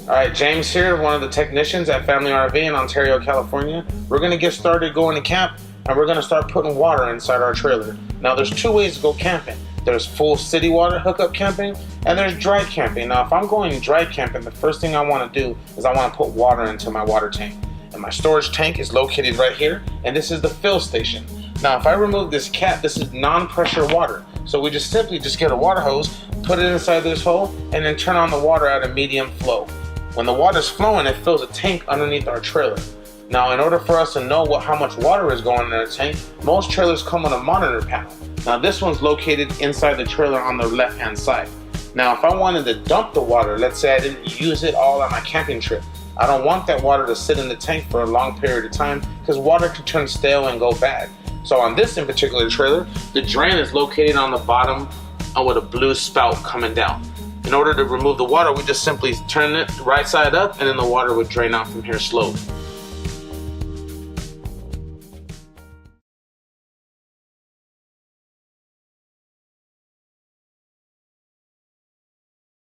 Alright, James here, one of the technicians at Family RV in Ontario, California. We're going to get started going to camp, and we're going to start putting water inside our trailer. Now there's two ways to go camping. There's full city water hookup camping, and there's dry camping. Now if I'm going dry camping, the first thing I want to do is I want to put water into my water tank. And my storage tank is located right here, and this is the fill station. Now if I remove this cap, this is non-pressure water. So we just simply get a water hose, put it inside this hole, and then turn on the water at a medium flow. When the water's flowing, it fills a tank underneath our trailer. Now, in order for us to know how much water is going in the tank, most trailers come with a monitor panel. Now, this one's located inside the trailer on the left-hand side. Now, if I wanted to dump the water, let's say I didn't use it all on my camping trip, I don't want that water to sit in the tank for a long period of time because water can turn stale and go bad. So on this in particular trailer, the drain is located on the bottom with a blue spout coming down. In order to remove the water, we just simply turn it right side up, and then the water would drain out from here slowly.